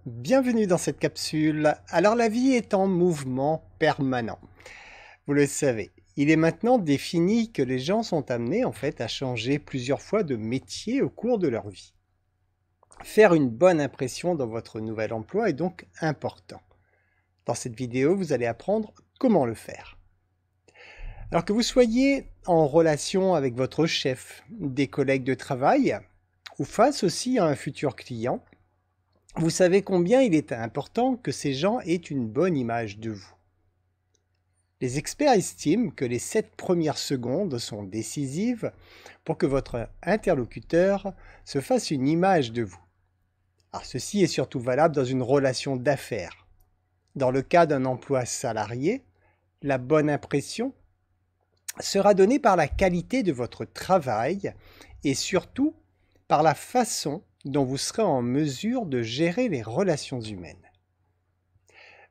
Bienvenue dans cette capsule. Alors la vie est en mouvement permanent. Vous le savez, il est maintenant défini que les gens sont amenés à changer plusieurs fois de métier au cours de leur vie. Faire une bonne impression dans votre nouvel emploi est donc important. Dans cette vidéo, vous allez apprendre comment le faire. Alors que vous soyez en relation avec votre chef, des collègues de travail ou face aussi à un futur client, vous savez combien il est important que ces gens aient une bonne image de vous. Les experts estiment que les 7 premières secondes sont décisives pour que votre interlocuteur se fasse une image de vous. Alors ceci est surtout valable dans une relation d'affaires. Dans le cas d'un emploi salarié, la bonne impression sera donnée par la qualité de votre travail et surtout par la façon dont vous serez en mesure de gérer les relations humaines.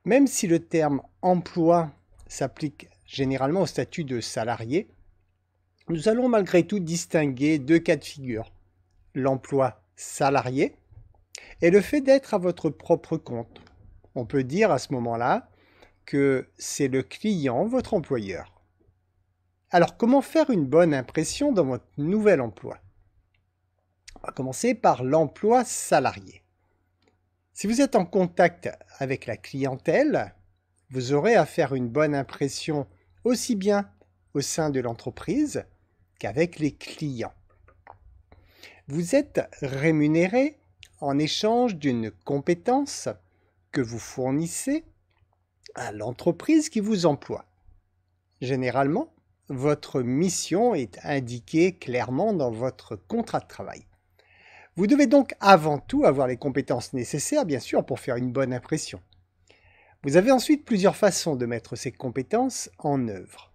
Même si le terme emploi s'applique généralement au statut de salarié, nous allons malgré tout distinguer deux cas de figure. L'emploi salarié et le fait d'être à votre propre compte. On peut dire à ce moment-là que c'est le client, votre employeur. Alors comment faire une bonne impression dans votre nouvel emploi ? On va commencer par l'emploi salarié. Si vous êtes en contact avec la clientèle, vous aurez à faire une bonne impression aussi bien au sein de l'entreprise qu'avec les clients. Vous êtes rémunéré en échange d'une compétence que vous fournissez à l'entreprise qui vous emploie. Généralement, votre mission est indiquée clairement dans votre contrat de travail. Vous devez donc avant tout avoir les compétences nécessaires, bien sûr, pour faire une bonne impression. Vous avez ensuite plusieurs façons de mettre ces compétences en œuvre.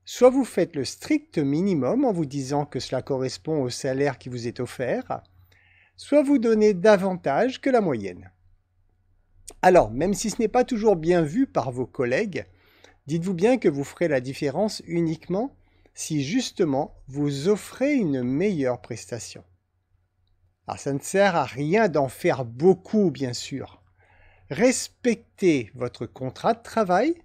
Soit vous faites le strict minimum en vous disant que cela correspond au salaire qui vous est offert, soit vous donnez davantage que la moyenne. Alors, même si ce n'est pas toujours bien vu par vos collègues, dites-vous bien que vous ferez la différence uniquement si justement vous offrez une meilleure prestation. Alors ça ne sert à rien d'en faire beaucoup, bien sûr. Respectez votre contrat de travail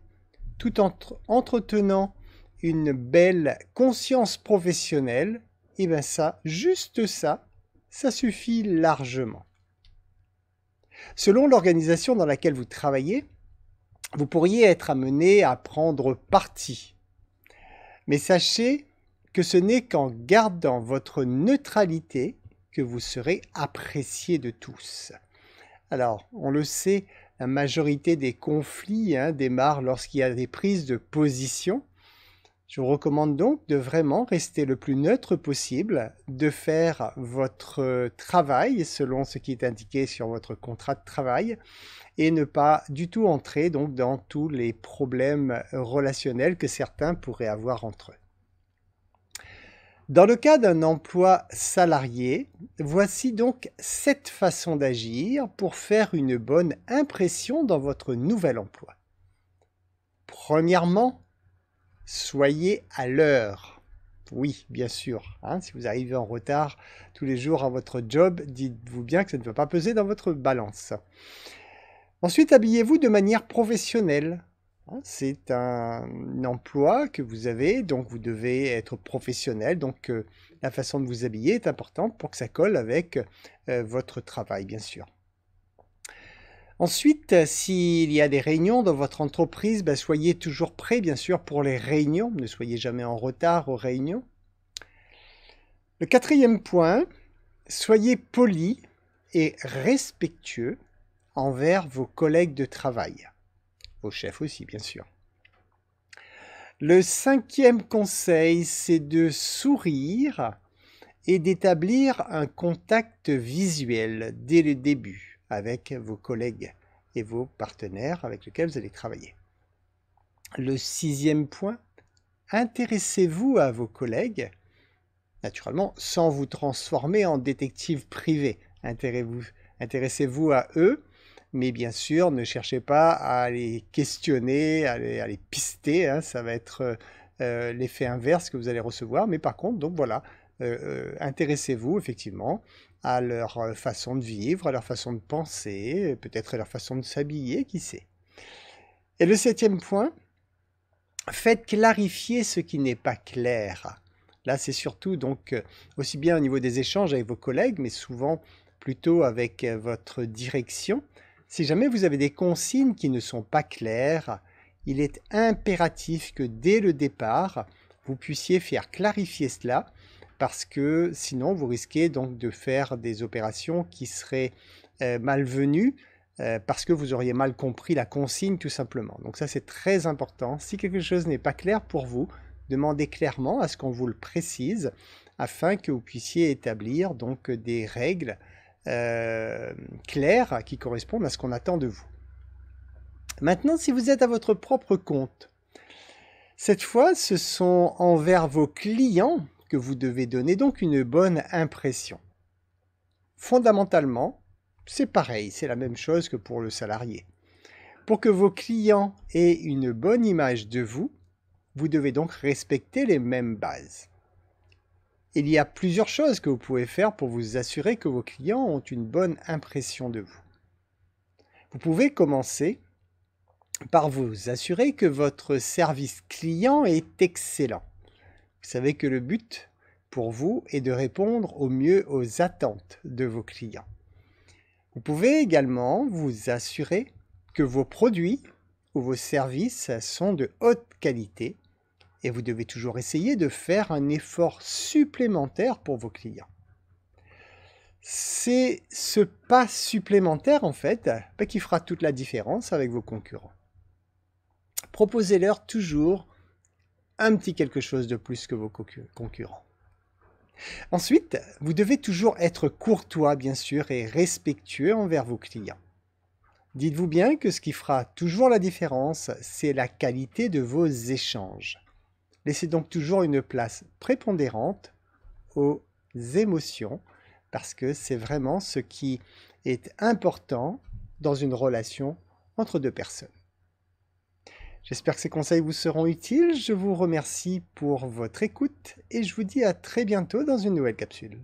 tout en entretenant une belle conscience professionnelle. Et bien ça, juste ça, ça suffit largement. Selon l'organisation dans laquelle vous travaillez, vous pourriez être amené à prendre parti. Mais sachez que ce n'est qu'en gardant votre neutralité que vous serez apprécié de tous. Alors, on le sait, la majorité des conflits démarrent lorsqu'il y a des prises de position. Je vous recommande donc de vraiment rester le plus neutre possible, de faire votre travail selon ce qui est indiqué sur votre contrat de travail et ne pas du tout entrer donc dans tous les problèmes relationnels que certains pourraient avoir entre eux. Dans le cas d'un emploi salarié, voici donc 7 façons d'agir pour faire une bonne impression dans votre nouvel emploi. Premièrement, soyez à l'heure. Oui, bien sûr, si vous arrivez en retard tous les jours à votre job, dites-vous bien que ça ne va pas peser dans votre balance. Ensuite, habillez-vous de manière professionnelle. C'est un emploi que vous avez, donc vous devez être professionnel. Donc la façon de vous habiller est importante pour que ça colle avec votre travail, bien sûr. Ensuite, s'il y a des réunions dans votre entreprise, soyez toujours prêt, bien sûr, pour les réunions. Ne soyez jamais en retard aux réunions. Le 4e point, soyez poli et respectueux envers vos collègues de travail. Vos chefs aussi, bien sûr. Le 5e conseil, c'est de sourire et d'établir un contact visuel dès le début avec vos collègues et vos partenaires avec lesquels vous allez travailler. Le 6e point, intéressez-vous à vos collègues, naturellement sans vous transformer en détective privé. Intéressez-vous à eux, mais bien sûr, ne cherchez pas à les questionner, à les pister, ça va être l'effet inverse que vous allez recevoir. Mais par contre, donc voilà, intéressez-vous effectivement à leur façon de vivre, à leur façon de penser, peut-être à leur façon de s'habiller, qui sait. Et le 7e point, faites clarifier ce qui n'est pas clair. Là, c'est surtout donc aussi bien au niveau des échanges avec vos collègues, mais souvent plutôt avec votre direction. Si jamais vous avez des consignes qui ne sont pas claires, il est impératif que dès le départ, vous puissiez faire clarifier cela, parce que sinon vous risquez donc de faire des opérations qui seraient malvenues, parce que vous auriez mal compris la consigne tout simplement. Donc ça c'est très important. Si quelque chose n'est pas clair pour vous, demandez clairement à ce qu'on vous le précise, afin que vous puissiez établir donc des règles claires qui correspondent à ce qu'on attend de vous. Maintenant, si vous êtes à votre propre compte, cette fois, ce sont envers vos clients que vous devez donner donc une bonne impression. Fondamentalement, c'est pareil, c'est la même chose que pour le salarié. Pour que vos clients aient une bonne image de vous, vous devez donc respecter les mêmes bases. Il y a plusieurs choses que vous pouvez faire pour vous assurer que vos clients ont une bonne impression de vous. Vous pouvez commencer par vous assurer que votre service client est excellent. Vous savez que le but pour vous est de répondre au mieux aux attentes de vos clients. Vous pouvez également vous assurer que vos produits ou vos services sont de haute qualité et vous devez toujours essayer de faire un effort supplémentaire pour vos clients. C'est ce pas supplémentaire en fait qui fera toute la différence avec vos concurrents. Proposez-leur toujours un petit quelque chose de plus que vos concurrents. Ensuite, vous devez toujours être courtois, bien sûr, et respectueux envers vos clients. Dites-vous bien que ce qui fera toujours la différence, c'est la qualité de vos échanges. Laissez donc toujours une place prépondérante aux émotions, parce que c'est vraiment ce qui est important dans une relation entre deux personnes. J'espère que ces conseils vous seront utiles. Je vous remercie pour votre écoute et je vous dis à très bientôt dans une nouvelle capsule.